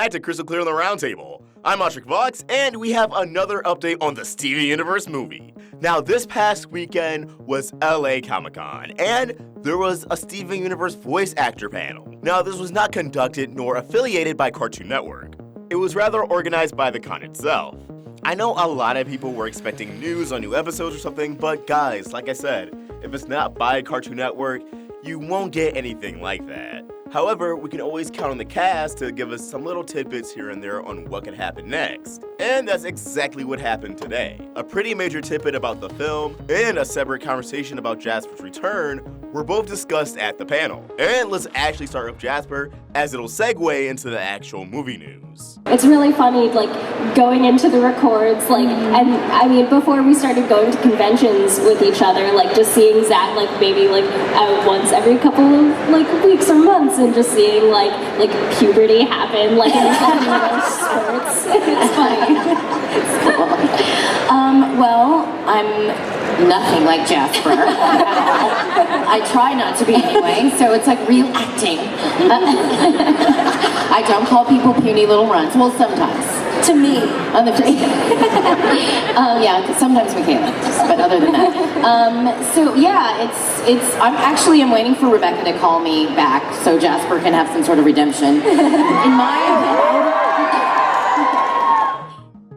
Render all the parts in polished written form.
back to Crystal Clear on the Roundtable. I'm AwestruckVox, and we have another update on the Steven Universe movie. Now, this past weekend was LA Comic-Con, and there was a Steven Universe voice actor panel. Now, this was not conducted nor affiliated by Cartoon Network. It was rather organized by the con itself. I know a lot of people were expecting news on new episodes or something, but guys, like I said, if it's not by Cartoon Network, you won't get anything like that. However, we can always count on the cast to give us some little tidbits here and there on what could happen next. And that's exactly what happened today. A pretty major tidbit about the film and a separate conversation about Jasper's return were both discussed at the panel. And let's actually start with Jasper, as it'll segue into the actual movie news. It's really funny, going into the records, and I mean, before we started going to conventions with each other, just seeing Zach, maybe, out once every couple of, weeks or months, and just seeing, puberty happen, in his spurts. It's funny. It's cool. Well, I'm nothing like Jasper. I try not to be anyway, so it's like real acting. I don't call people puny little runts. Well, sometimes. To me. On the yeah, sometimes Michaela, but other than that. So yeah, I'm waiting for Rebecca to call me back so Jasper can have some sort of redemption. In my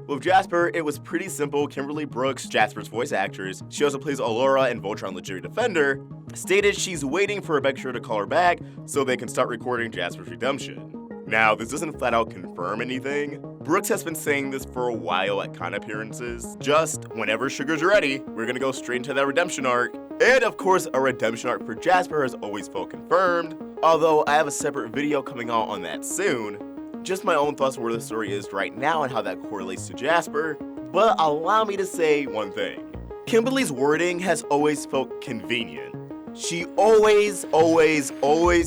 With Jasper, it was pretty simple. Kimberly Brooks, Jasper's voice actress, she also plays Allura in Voltron Legendary Defender, stated she's waiting for Rebecca to call her back so they can start recording Jasper's redemption. Now, this doesn't flat out confirm anything. Brooks has been saying this for a while at con appearances. Just, whenever Sugar's ready, we're gonna go straight into that redemption arc. And of course, a redemption arc for Jasper has always felt confirmed, although I have a separate video coming out on that soon. Just my own thoughts on where the story is right now and how that correlates to Jasper, but allow me to say one thing. Kimberly's wording has always felt convenient. She always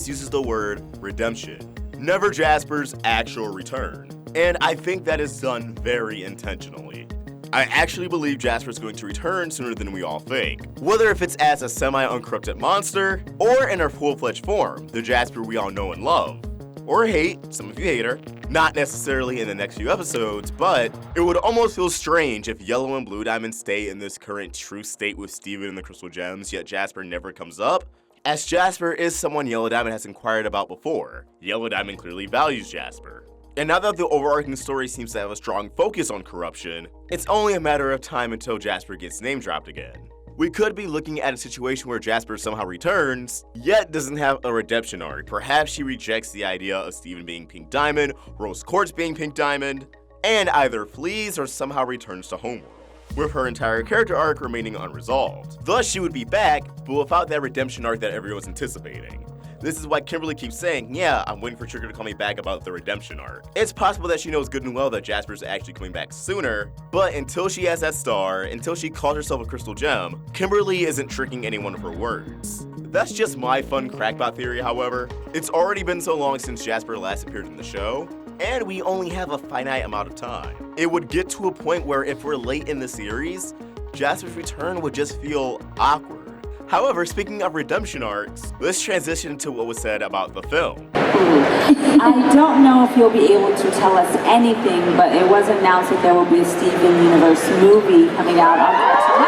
uses the word redemption, never Jasper's actual return. And I think that is done very intentionally. I actually believe Jasper's going to return sooner than we all think. Whether if it's as a semi-uncorrupted monster, or in her full-fledged form, the Jasper we all know and love. Or hate, some of you hate her. Not necessarily in the next few episodes, but it would almost feel strange if Yellow and Blue Diamond stay in this current true state with Steven and the Crystal Gems, yet Jasper never comes up, as Jasper is someone Yellow Diamond has inquired about before. Yellow Diamond clearly values Jasper. And now that the overarching story seems to have a strong focus on corruption, it's only a matter of time until Jasper gets name dropped again. We could be looking at a situation where Jasper somehow returns, yet doesn't have a redemption arc. Perhaps she rejects the idea of Steven being Pink Diamond, Rose Quartz being Pink Diamond, and either flees or somehow returns to Homeworld, with her entire character arc remaining unresolved. Thus, she would be back, but without that redemption arc that everyone's anticipating. This is why Kimberly keeps saying, yeah, I'm waiting for Sugar to call me back about the redemption arc. It's possible that she knows good and well that Jasper's actually coming back sooner, but until she has that star, until she calls herself a crystal gem, Kimberly isn't tricking any one of her words. That's just my fun crackpot theory, however. It's already been so long since Jasper last appeared in the show, and we only have a finite amount of time. It would get to a point where if we're late in the series, Jasper's return would just feel awkward. However, speaking of redemption arcs, let's transition to what was said about the film. I don't know if you'll be able to tell us anything, but it was announced that there will be a Steven Universe movie coming out on Cartoon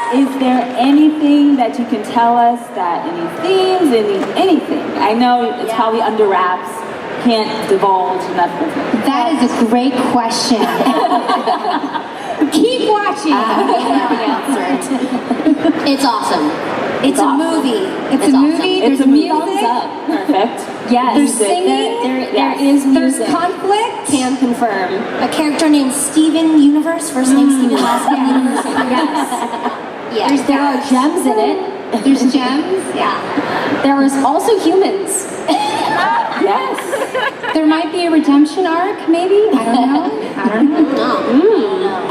Network. Is there anything that you can tell us, that any themes, anything? I know it's probably under wraps, can't divulge nothing. That is a great question. Keep watching. It's awesome. It's a movie. It's a movie. There's music. Thumbs up. Perfect. Yes. There's singing. There is music. There's conflict. Can confirm. A character named Steven Universe. First name Steven, last name Universe. Yes. There are gems in it. There's gems. Yeah. There is also humans. Yes. There might be a redemption arc, maybe. I don't know.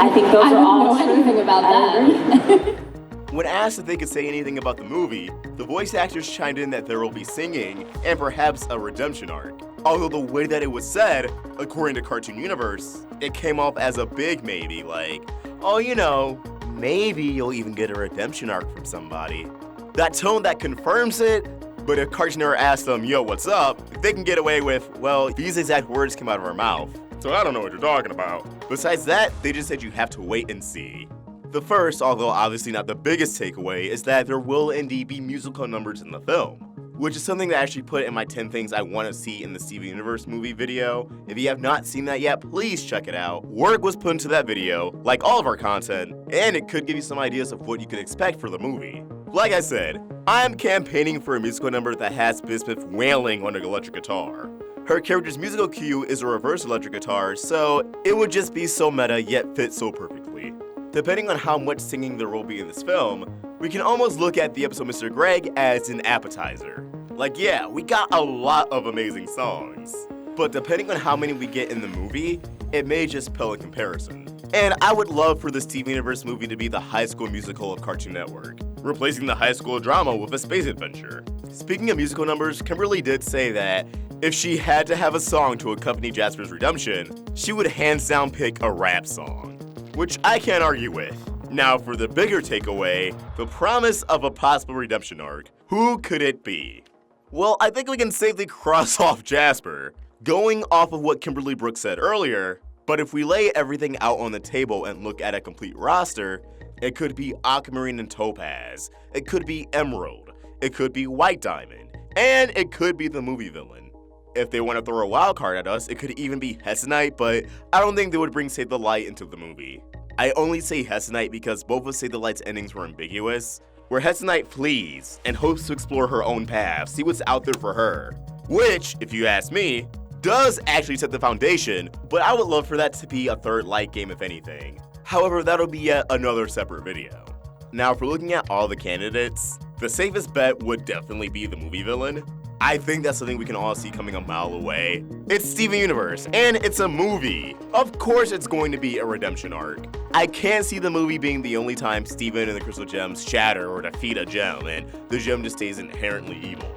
I think those are all I don't know anything about that. When asked if they could say anything about the movie, the voice actors chimed in that there will be singing and perhaps a redemption arc. Although the way that it was said, according to Cartoon Universe, it came off as a big maybe, like, oh, you know, maybe you'll even get a redemption arc from somebody. That tone that confirms it, But if Cartoon Network asks them, yo, what's up, they can get away with, well, these exact words came out of our mouth, so I don't know what you're talking about. Besides that, they just said you have to wait and see. The first, although obviously not the biggest takeaway, is that there will indeed be musical numbers in the film, which is something that I actually put in my 10 things I want to see in the Steven Universe movie video. If you have not seen that yet, please check it out. Work was put into that video, like all of our content, and it could give you some ideas of what you could expect for the movie. Like I said, I'm campaigning for a musical number that has Bismuth wailing on an electric guitar. Her character's musical cue is a reverse electric guitar, so it would just be so meta yet fit so perfectly. Depending on how much singing there will be in this film, we can almost look at the episode Mr. Greg as an appetizer. Like, yeah, we got a lot of amazing songs, but depending on how many we get in the movie, it may just pale in comparison. And I would love for the Steven Universe movie to be the High School Musical of Cartoon Network, replacing the high school drama with a space adventure. Speaking of musical numbers, Kimberly did say that if she had to have a song to accompany Jasper's redemption, she would hands down pick a rap song, which I can't argue with. Now for the bigger takeaway, the promise of a possible redemption arc, who could it be? Well, I think we can safely cross off Jasper, going off of what Kimberly Brooks said earlier, but if we lay everything out on the table and look at a complete roster, it could be Aquamarine and Topaz, it could be Emerald, it could be White Diamond, and it could be the movie villain. If they want to throw a wild card at us, it could even be Hessenite, but I don't think they would bring Save the Light into the movie. I only say Hessenite because both of Save the Light's endings were ambiguous, where Hessenite flees and hopes to explore her own path, see what's out there for her, which, if you ask me, does actually set the foundation, but I would love for that to be a third Light game if anything. However, that'll be yet another separate video. Now, if we're looking at all the candidates, the safest bet would definitely be the movie villain. I think that's something we can all see coming a mile away. It's Steven Universe, and it's a movie. Of course it's going to be a redemption arc. I can't see the movie being the only time Steven and the Crystal Gems shatter or defeat a gem, and the gem just stays inherently evil.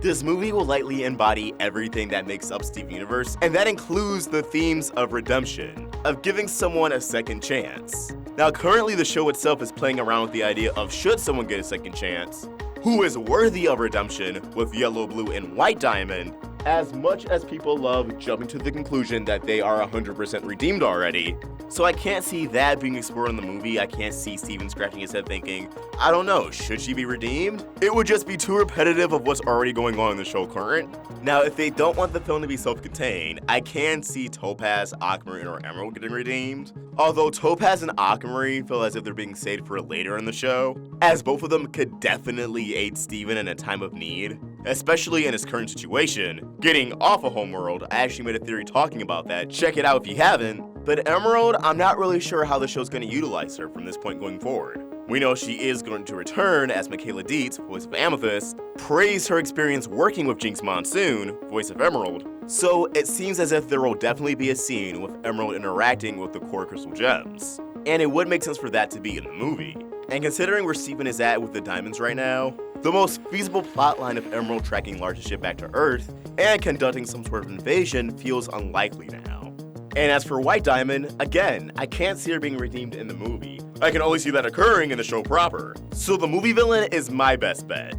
This movie will likely embody everything that makes up Steven Universe, and that includes the themes of redemption, of giving someone a second chance. Now, currently the show itself is playing around with the idea of should someone get a second chance, who is worthy of redemption with Yellow, Blue, and White Diamond, as much as people love jumping to the conclusion that they are 100% redeemed already. So I can't see that being explored in the movie. I can't see Steven scratching his head thinking, I don't know, should she be redeemed? It would just be too repetitive of what's already going on in the show current. Now, if they don't want the film to be self-contained, I can see Topaz, Aquamarine, or Emerald getting redeemed. Although Topaz and Aquamarine feel as if they're being saved for later in the show, as both of them could definitely aid Steven in a time of need, especially in his current situation. Getting off of Homeworld, I actually made a theory talking about that, check it out if you haven't. But Emerald, I'm not really sure how the show's going to utilize her from this point going forward. We know she is going to return as Michaela Dietz, voice of Amethyst, praised her experience working with Jinx Monsoon, voice of Emerald, so it seems as if there will definitely be a scene with Emerald interacting with the core Crystal Gems. And it would make sense for that to be in the movie. And considering where Steven is at with the diamonds right now, the most feasible plotline of Emerald tracking largest ship back to Earth and conducting some sort of invasion feels unlikely now. And as for White Diamond, again, I can't see her being redeemed in the movie. I can only see that occurring in the show proper. So the movie villain is my best bet.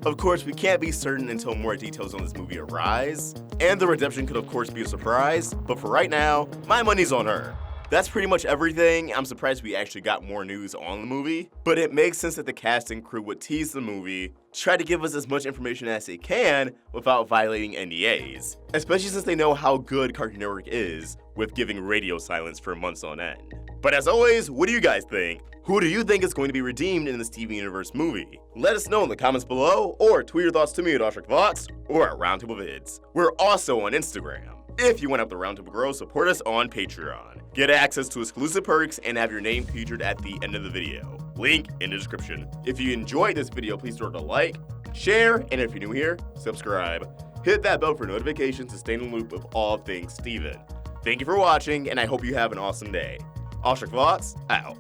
Of course, we can't be certain until more details on this movie arise, and the redemption could of course be a surprise, but for right now, my money's on her. That's pretty much everything. I'm surprised we actually got more news on the movie, but it makes sense that the cast and crew would tease the movie, try to give us as much information as they can without violating NDAs, especially since they know how good Cartoon Network is with giving radio silence for months on end. But as always, what do you guys think? Who do you think is going to be redeemed in the Steven Universe movie? Let us know in the comments below, or tweet your thoughts to me at AwestruckVox or at Roundtable Vids. We're also on Instagram. If you want to help the Roundtable grow, support us on Patreon. Get access to exclusive perks and have your name featured at the end of the video. Link in the description. If you enjoyed this video, please throw it a like, share, and if you're new here, subscribe. Hit that bell for notifications to stay in the loop of all things Steven. Thank you for watching, and I hope you have an awesome day. AwestruckVox, out.